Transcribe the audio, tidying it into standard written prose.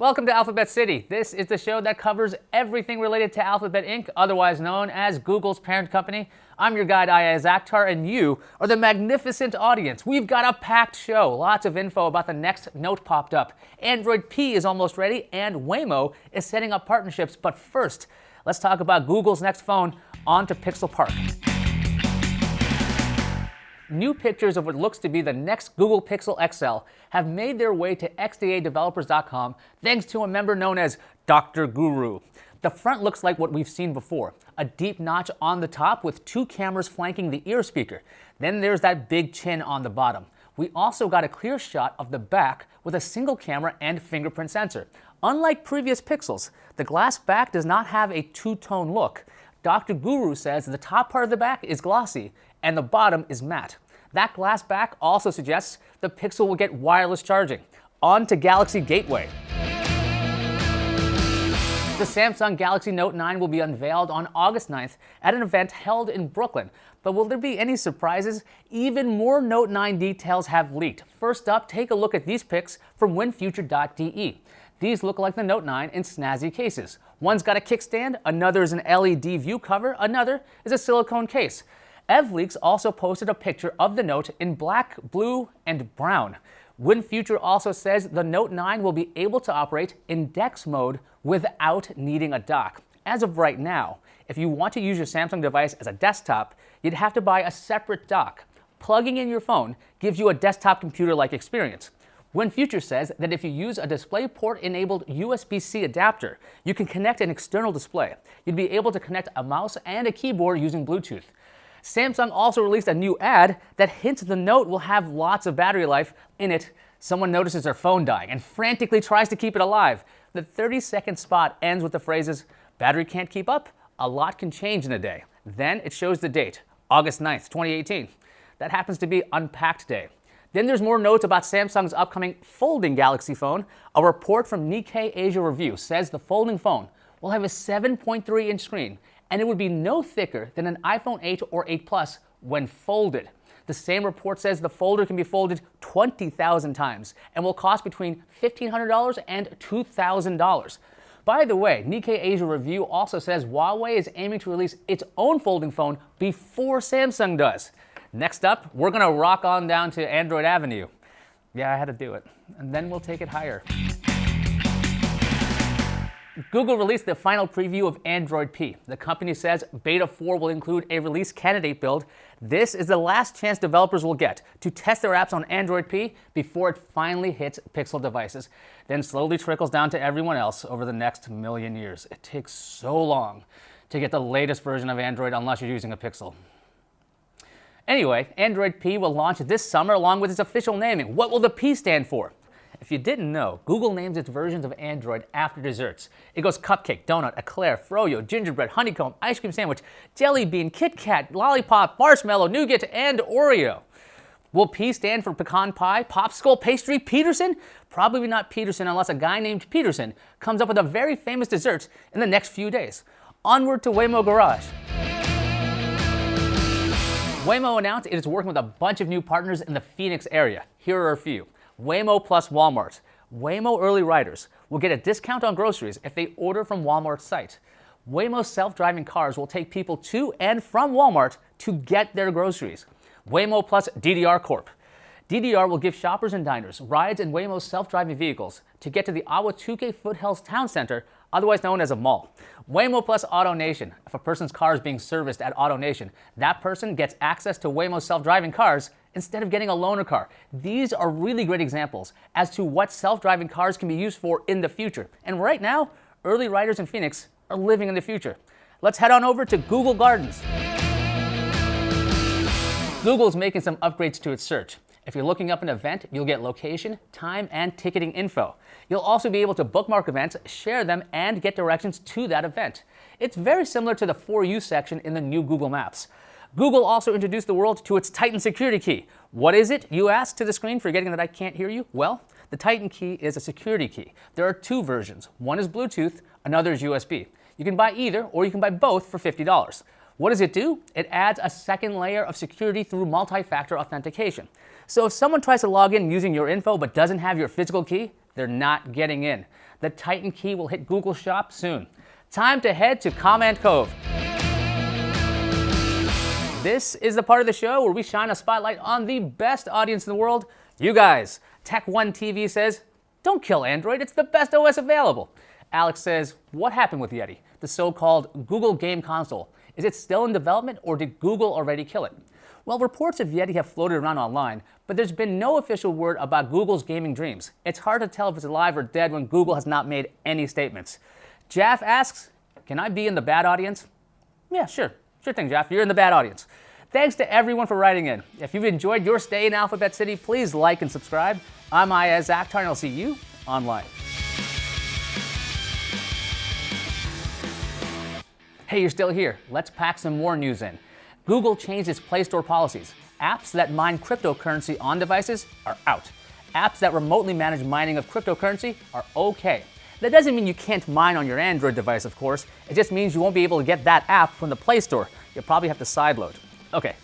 Welcome to Alphabet City. This is the show that covers everything related to Alphabet Inc., otherwise known as Google's parent company. I'm your guide, Ayaz Akhtar, and you are the magnificent audience. We've got a packed show, lots of info about the next Note popped up. Android P is almost ready, and Waymo is setting up partnerships. But first, let's talk about Google's next phone. On to Pixel Park. New pictures of what looks to be the next Google Pixel XL have made their way to xdadevelopers.com thanks to a member known as Dr. Guru. The front looks like what we've seen before, a deep notch on the top with two cameras flanking the ear speaker. Then there's that big chin on the bottom. We also got a clear shot of the back with a single camera and fingerprint sensor. Unlike previous Pixels, the glass back does not have a two-tone look. Dr. Guru says the top part of the back is glossy and the bottom is matte. That glass back also suggests the Pixel will get wireless charging. On to Galaxy Gateway. The Samsung Galaxy Note 9 will be unveiled on August 9th at an event held in Brooklyn. But will there be any surprises? Even more Note 9 details have leaked. First up, take a look at these pics from winfuture.de. These look like the Note 9 in snazzy cases. One's got a kickstand, another is an LED view cover, another is a silicone case. EvLeaks also posted a picture of the Note in black, blue, and brown. WinFuture also says the Note 9 will be able to operate in DeX mode without needing a dock. As of right now, if you want to use your Samsung device as a desktop, you'd have to buy a separate dock. Plugging in your phone gives you a desktop computer-like experience. WinFuture says that if you use a DisplayPort-enabled USB-C adapter, you can connect an external display. You'd be able to connect a mouse and a keyboard using Bluetooth. Samsung also released a new ad that hints the Note will have lots of battery life. In it, someone notices their phone dying and frantically tries to keep it alive. The 30-second spot ends with the phrases, "Battery can't keep up? A lot can change in a day." Then it shows the date, August 9th, 2018. That happens to be Unpacked Day. Then there's more notes about Samsung's upcoming folding Galaxy phone. A report from Nikkei Asia Review says the folding phone will have a 7.3-inch screen, and it would be no thicker than an iPhone 8 or 8 Plus when folded. The same report says the folder can be folded 20,000 times and will cost between $1,500 and $2,000. By the way, Nikkei Asia Review also says Huawei is aiming to release its own folding phone before Samsung does. Next up, we're going to rock on down to Android Avenue. Yeah, I had to do it. And then we'll take it higher. Google released the final preview of Android P. The company says Beta 4 will include a release candidate build. This is the last chance developers will get to test their apps on Android P before it finally hits Pixel devices, then slowly trickles down to everyone else over the next million years. It takes so long to get the latest version of Android unless you're using a Pixel. Anyway, Android P will launch this summer along with its official naming. What will the P stand for? If you didn't know, Google names its versions of Android after desserts. It goes cupcake, donut, eclair, froyo, gingerbread, honeycomb, ice cream sandwich, jelly bean, Kit Kat, lollipop, marshmallow, nougat, and Oreo. Will P stand for pecan pie, popsicle, pastry, Peterson? Probably not Peterson unless a guy named Peterson comes up with a very famous dessert in the next few days. Onward to Waymo Garage. Waymo announced it is working with a bunch of new partners in the Phoenix area. Here are a few. Waymo plus Walmart. Waymo early riders will get a discount on groceries if they order from Walmart's site. Waymo self-driving cars will take people to and from Walmart to get their groceries. Waymo plus DDR Corp. DDR will give shoppers and diners rides in Waymo's self-driving vehicles to get to the Ahwatukee Foothills Town Center, otherwise known as a mall. Waymo plus AutoNation. If a person's car is being serviced at AutoNation, that person gets access to Waymo's self-driving cars instead of getting a loaner car. These are really great examples as to what self-driving cars can be used for in the future. And right now, early riders in Phoenix are living in the future. Let's head on over to Google Gardens. Google's making some upgrades to its search. If you're looking up an event, you'll get location, time, and ticketing info. You'll also be able to bookmark events, share them, and get directions to that event. It's very similar to the For You section in the new Google Maps. Google also introduced the world to its Titan security key. What is it, you ask to the screen, forgetting that I can't hear you? Well, the Titan key is a security key. There are two versions. One is Bluetooth, another is USB. You can buy either, or you can buy both for $50. What does it do? It adds a second layer of security through multi-factor authentication. So if someone tries to log in using your info but doesn't have your physical key, they're not getting in. The Titan key will hit Google Shop soon. Time to head to Comment Cove. This is the part of the show where we shine a spotlight on the best audience in the world, you guys. Tech One TV says, don't kill Android, it's the best OS available. Alex says, what happened with Yeti, the so-called Google game console? Is it still in development or did Google already kill it? Well, reports of Yeti have floated around online, but there's been no official word about Google's gaming dreams. It's hard to tell if it's alive or dead when Google has not made any statements. Jaff asks, can I be in the bad audience? Yeah, sure. Sure thing, Jaff. You're in the bad audience. Thanks to everyone for writing in. If you've enjoyed your stay in Alphabet City, please like and subscribe. I'm Ayaz Akhtar, and I'll see you online. Hey, you're still here. Let's pack some more news in. Google changed its Play Store policies. Apps that mine cryptocurrency on devices are out. Apps that remotely manage mining of cryptocurrency are okay. That doesn't mean you can't mine on your Android device, of course. It just means you won't be able to get that app from the Play Store. You'll probably have to sideload. Okay,